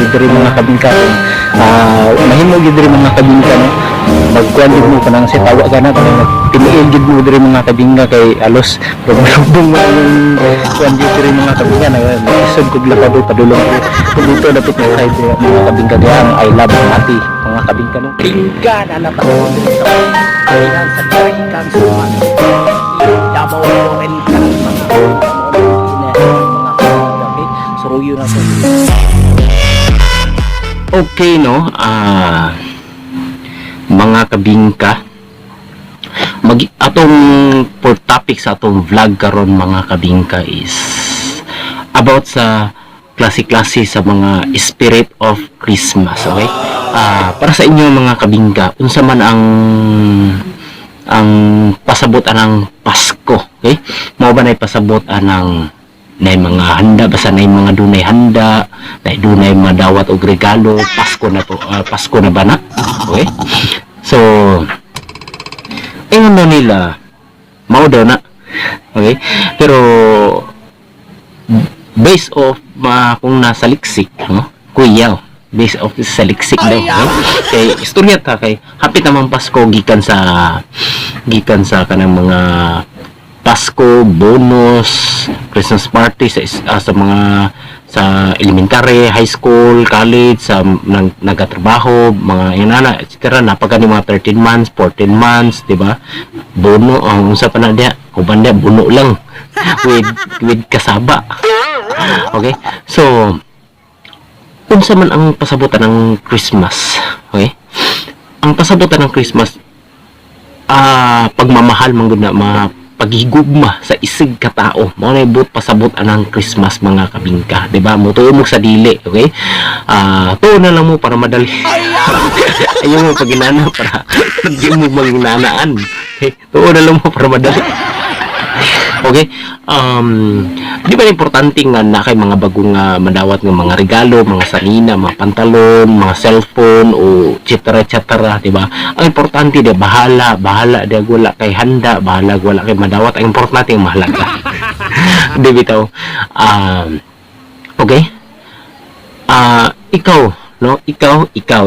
diri mga kabingka kung mahimo gid diri mga kabingka no magkuan gid mo kanang si tawa kana kanang magpiniil gid mo diri mga kabingka kay alos problema mo yung kuan gid diri mga kabingka na isod kog lakado padulong kung dito dapat na side mga kabingka kaya ang I love ati mga kabingka no bingka na natao diri sa kailan sa kailan sa Davao Oriental mga suruyo na to. Okay no, mga kabingka, atong for topic sa atong vlog karon mga kabingka is about sa klase-klase sa mga spirit of Christmas, okay? Para sa inyo mga kabingka, unsa man ang pasabot anang Pasko, okay? Mao ba nay pasabot anang nay mga handa basta nay mga dunay handa, nay dunay madawat og regalo, Pasko na to, Pasko na ba na? Okay? So ingon na nila mao daw na. Okay? Pero based off kung nasa liksik, no? Kuya, based off sa liksik daw, no? Kay istorya ta kay hapit naman Pasko gikan sa kanang mga Pasko, bonus, Christmas party sa mga sa elementary, high school, college, sa nagatrabaho, mga inana, etc. Napagani mga 13 months, 14 months, di ba? Bono, ang unsa pa na dia, uban dia buno lang with kasaba. Okay? So, unsa man ang pasabutan ng Christmas, okay? Ang pasabutan ng Christmas pagmamahal man gud na paghigugma sa isig ka tao mao na ibot pasabot anang Christmas mga kabingka, di ba? Mo tuo mo sa dili, okay? Tuo na lang mo para madali. Ayaw mo paginana para di mo maginanaan. Okay? Tuo na lang mo para madali. Okay? Di ba importante nga na kay mga bagong madawat ng mga regalo, mga sanina, mga pantalon, mga cellphone o etc. di ba? Ang importante di bahala di wala kay handa, bahala wala kay madawat. Ang importante ang mahalaga. Di bitaw. Okay? Ikaw, no? Ikaw.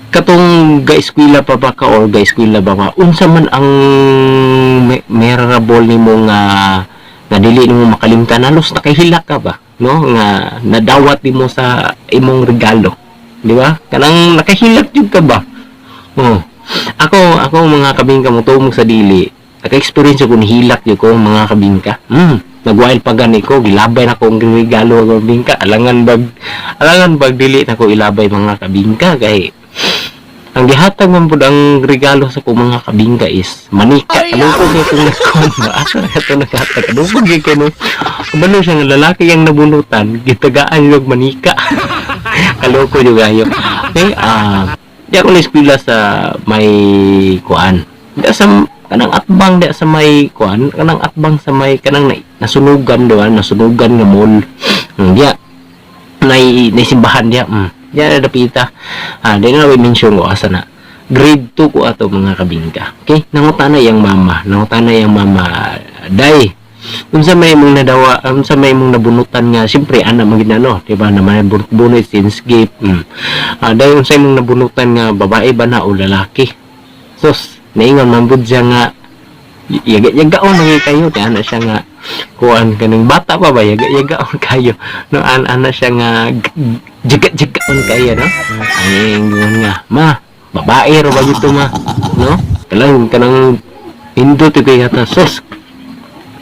Katong ga-eskwela pa ba ka or ga-eskwela ba nga unsa man ang memorable nimo nga dili nimo makalimtan, halos nakahilak ka ba, no? Nga nadawat nimo sa imong regalo, di ba? Kanang nakahilak jud ka ba? Ako mga kabingka mo tumo sa dili, naka-experience ko ni hilak jud ko mga kabingka. Nagwail pa gani ko, gilabay na ko ang regalo ng kabingka. Alangan bag dili na ko ilabay mga kabingka kay ang gihatag man pud ang regalo sa ko mga kabingka is manika. Ano ko kay kung nagkon ba? Asa na ito naghatag? Ano ko kay kano? Kumano siya nga lalaki yang nabunutan, gitagaan yung manika. Kaloko yung gayo. Okay, di ako na-eskwela sa may kuan. Di sa kanang atbang di sa may kuan, kanang atbang sa may kanang nasunugan doon, nasunugan nga mall. Diya naisimbahan diya. Diyan na dapita. Di na mention ko asa na. Grade 2 ko ato mga kabingka. Okay? Nangutana yang mama. Day. Unsa may mong nadawa, unsa may mong nabunutan nga, siyempre ana maginano, di ba? Naman bunot since gift. Day unsa mong nabunutan nga babae ba na o lalaki? Sus, naingon man bud siya nga yaga-yagaon na kayo, kaya ana siya nga kuan kaning bata pa ba yaga-yagaon kayo. No ana siya nga jaga-jagaon kayo, no? Ay ingon nga, ma, babae ra ba ito ma, no? Kanang indot ito yata, sus.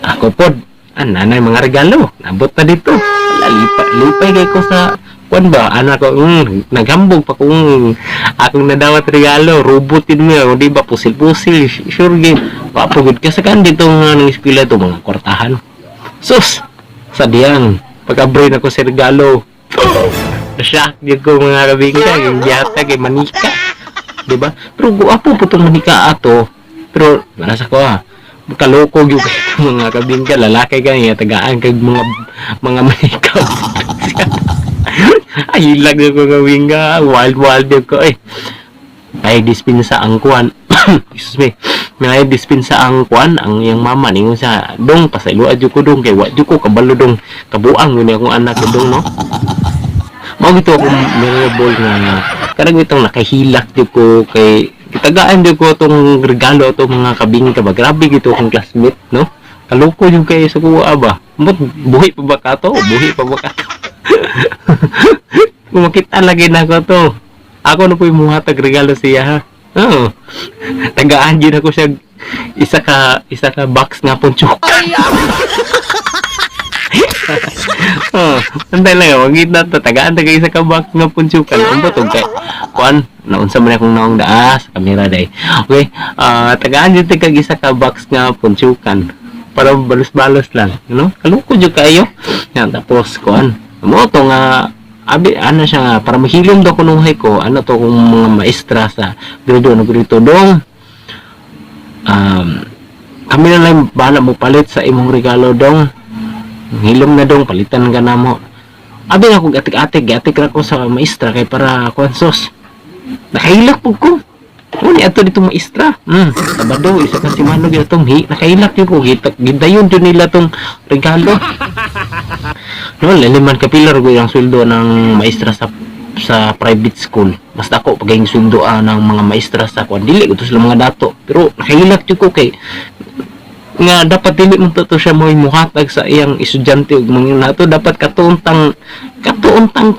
Ako pod, nanay mga regalo, nabot na dito. Lipay kay ko sa kuan ba, anak ko, naghambog pa kung akong nadawat regalo, robotin mo, di ba, pusil-pusil, sure game, papagod ka sa kan dito nga ng eskwela to, mga kwartahan. Sus, sa diyang, pag-abroy na ko sa regalo, na-shock din ko mga kabingka, yung biyata kay manika, di ba? Pero guwapo po itong manika ato, pero, nasa ko kaloko yung mga kabingka, lalaki ka niya, tagaan kag mga manikaw. Ay, hilag na ko kabingka, wild yung ko May dispensa ang kuan. Excuse me. May dispensa ang kuan, ang yung mama ningon sa dong pasaylo adyo ko dong kay wa ko kabalo dong kabuang yun akong anak ko dong, no. Mao gito akong memorable nga karang itong nakahilak jud ko kay kitagaan jud ko tong regalo atong mga kabing ka ba. Grabe gito akong classmate, no? Kaloko yung kay sa kuha ba. Mot buhi pa ba ka to? Buhi pa ba ka to? Kung makita lagi na ko to. Ako na po yung muhatag regalo siya ha. Oo. Tagaan din ako siya isa ka box nga punchok. Oh, antay lang wag gid na to tagaan taga isa ka box nga punchukan. Umba to kay kuan naunsa man akong naong daas kamera day. Okay, tagaan jud kag isa ka box nga punchukan para balos-balos lang, you know? Kaloko jud kayo. Yan tapos kuan. Mo to nga abi ano siya nga para mahilom daw kunuhay ko ano to kung mga maestra sa grado dong. Kami na lang bahala mo palit sa imong regalo dong. Hilom na dong palitan ka na mo. Abi na ko gatik-atik ra ko sa maestra kay para konsos. Nakahilak pug ko. Uni ato dito maestra. Sabado isa ka si Mano gyud tong nakahilak yun ko gidayon jud nila tong regalo. No, liliman ka pilar ko yung sweldo ng maestra sa private school. Basta ako pag yung sweldo ng mga maestra sa kuan dili ko sila mga dato. Pero nakahilak jud ko kay nga dapat dili mo to siya mo muhatag sa iyang estudyante ug mga nato dapat katuntang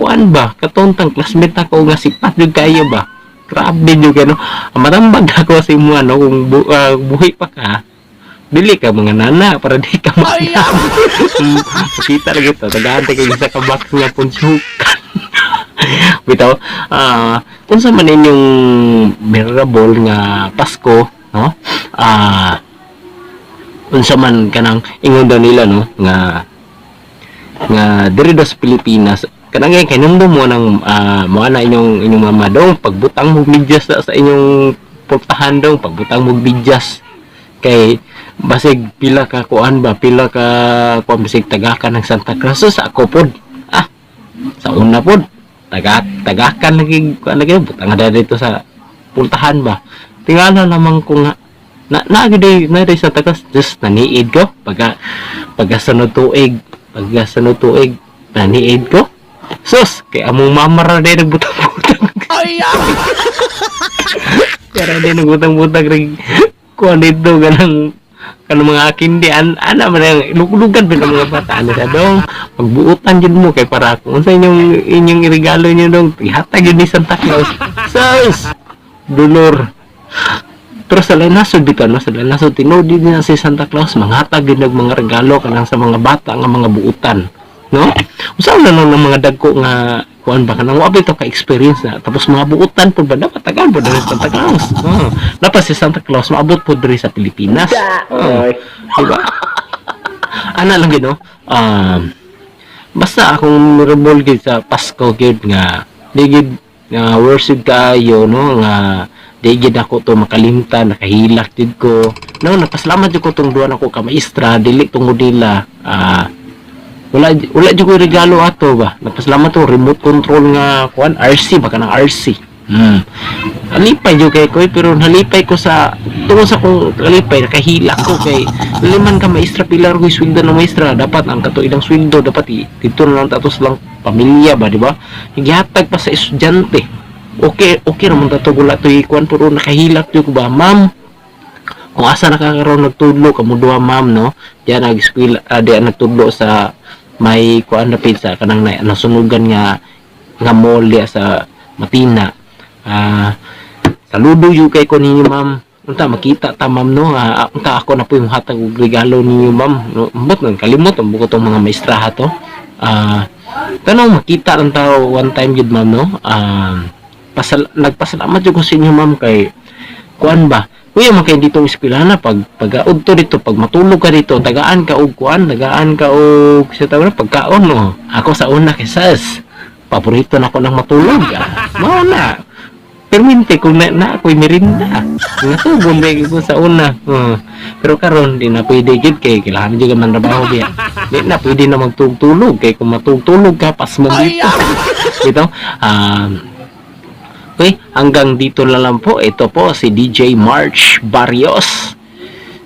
kuan ba katuntang classmate ako nga sipat jud kayo ba grabe jud kano matambag ako sa imo ano kung buhi pa ka dili ka mga nana para di ka makita lagi to tagaan kay isa ka box nga punsukan bitaw unsa man inyong memorable nga Pasko no unsa man kanang ingon daw nila no nga diri sa Pilipinas kanang kay numdo mo nang mo na inyong mama dong pagbutang mo medyas sa inyong portahan dong pagbutang mo medyas kay basig pila ka kuan basig tagakan ng Santa Cruz sa ako pod sa una pod tagakan lagi kuan lagi butang ada dito sa portahan ba tingala lamang ko nga na sa tagas just naniid ko pagka sunod tuig naniid ko sus kay among mamara day nagbutang-butang kaya day nagbutang-butang rin kuha dito kanang mga akin di ana man ang luglugan pa ng mga bata ano sa dong magbuutan yun mo kay para kung sa inyong regalo nyo dong ihatag yun ni Santa Claus sus dolor. Pero sa lanasod dito, no? Sa lanasod, tinodi din si Santa Claus, manghatag din mga regalo kanang sa mga bata nga mga buutan. No? Usaw na lang ng mga dagko nga, kuan ba, kanang wabi ito ka-experience na. Tapos mga buutan po ba, dapat tagaan po din Santa Claus. Dapat si Santa Claus, maabot po din sa Pilipinas. Diba? Ana lang gino, basta akong memorable gid sa Pasko gid nga, digid nga worship kayo, no? Nga, digid ako to makalimtan nakahilak jud ko no napasalamat jud ko tong duha nako ka maestra dili tungod nila wala jud ko regalo ato ba napasalamat to remote control nga kuan RC baka nang RC halipay jud kay ko pero halipay ko sa tungod sa kong halipay nakahilak ko kay liman ka maestra pilar ko sweldo ng maestra dapat ang katuidang sweldo dapat dito na lang tatos lang pamilya ba di ba gihatag pa sa estudyante okay naman tato gula to ikuan pero nakahilak jud ko ba ma'am kung asa nakakaroon nagtudlo kamo duha ma'am no diyan nag-eskwela diyan nagtudlo sa may kuan na pizza kanang nasunugan nga mall diya sa Matina saludo yu kay ko ninyo ma'am unta makita ta ma'am no unta ako na po yung hatag og regalo ninyo ma'am no ambot nang kalimot ang buko tong mga maestraha to tanong makita lang tao one time gid ma'am no nagpasalamat jud ko sa inyo ma'am kay kuan ba kuya man kay dito eskwelahan pag-udto dito pag matulog ka dito tagaan ka og kuan tagaan ka og sa tawag pagkaon no ako sa una kay sas paborito na ko nang matulog mao na permente kung na ako'y merinda natubon ba ko sa una pero karon di na pwede gid kay kailangan jud man trabaho biya di na pwede na magtulog kay kung matulog ka pas mo dito okay, hanggang dito na lang po. Ito po si DJ March Barrios.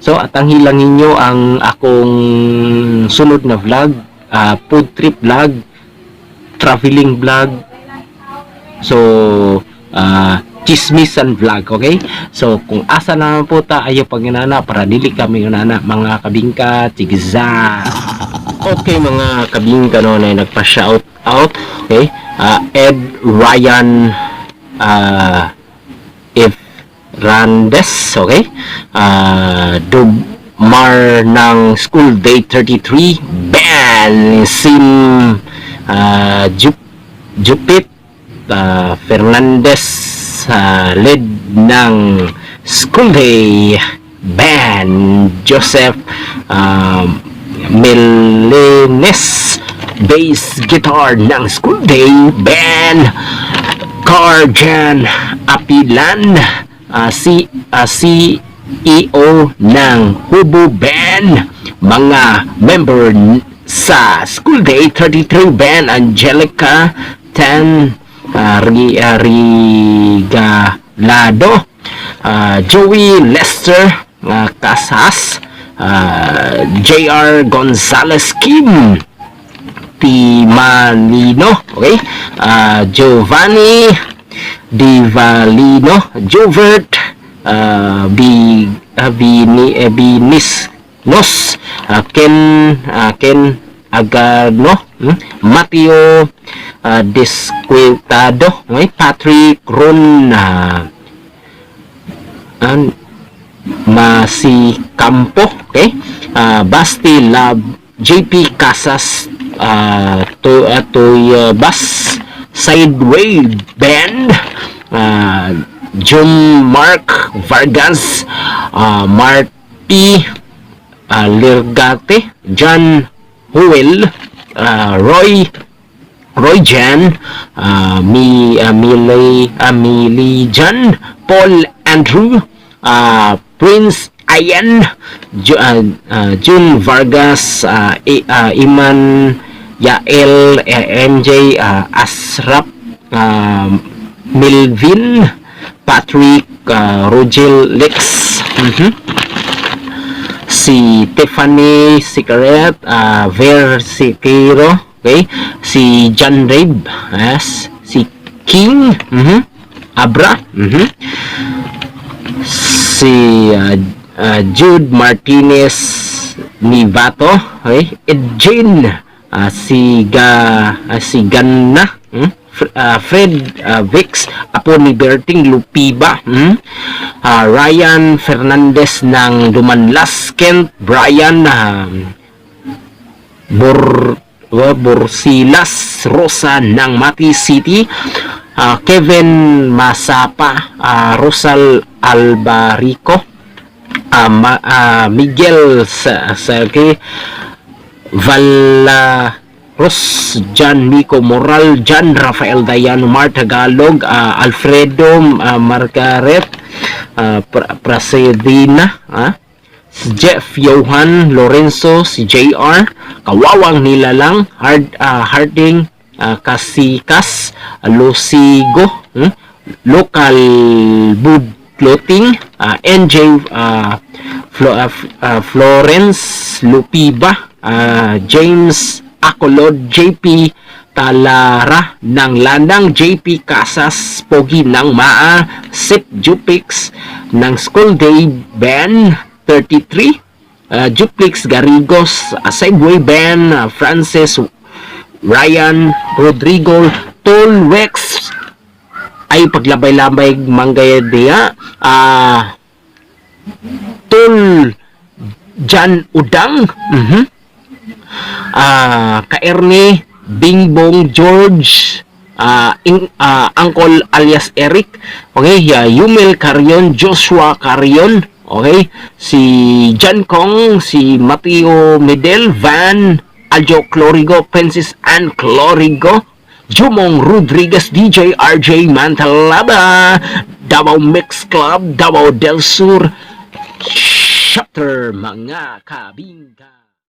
So, at ang hilangin nyo ang akong sunod na vlog, food trip vlog, traveling vlog, So, chismisan vlog, okay? So, kung asa naman po ta, ayo pag inana, para dili kami inana, mga kabingka, tigza. Okay, mga kabingka, no, na nagpa-shout out, okay? Ed Ryan, if Randes, okay? Dubmar ng School Day 33, Ben Sim, Jupit, Fernandez, lead ng School Day, Ben Joseph, Melines, bass guitar ng School Day, Ben Carjan Apilan, CEO ng Hubo Band, mga member sa School Day 33 Band, Angelica Tan, Rigalado, Joey Lester Casas, JR Gonzalez Kim, Timanino, okay? Giovanni Divalino, Jovert, Binisnos, Ken Agano, Mateo Desquitado, okay? Patrick Ron, Masicampo, okay? Basti Lab, JP Casas, Bas Sideway Band, John Mark Vargas, Marty Lirgate, John Huel, Roy Jan, Millie Jan, Paul Andrew, Prince Ayan, June Vargas, Iman Yael, MJ, Asrap, Milvin, Patrick, Rogel Lex, si Tiffany Sigaret, Ver Sikiro, okay? Si John Rabe, yes, si King, Abra, si Jude Martinez Nivato, okay? Edjin, si Ganna, Fred Vix, apo ni Berting Lupiba, Ryan Fernandez ng Dumanlas, Kent Brian, Borsilas Rosa ng Mati City, Kevin Masapa, Rosal Albarico, Miguel Sergey Valaros, John Nico Moral, John Rafael Dayan, Mar Tagalog, Alfredo Margaret, Prasedina, si Jeff Johan Lorenzo, si JR Kawawang Nilalang, Harding Kasikas, Lucigo, Local Budloting, NJ Florence Lupiba, James Acolod, JP Talara ng Landang, JP Casas Pogi ng Maa, Sip Jupix ng School Day Band 33, Juplix Garigos, Segway Band, Francis Ryan Rodrigo, Tol Rex ay paglabay-labay manggaya diya, Tol Jan Udang, Kaerni Bingbong George, Uncle alias Eric, okay, Yumel Carion, Joshua Carion, okay, si John Kong, si Mateo Medel, Van Aljo Clorigo, Princess Ann Clorigo, Jumong Rodriguez, DJ RJ Mantalaba, Davao Mix Club, Davao del Sur, Chapter, mga kabingka.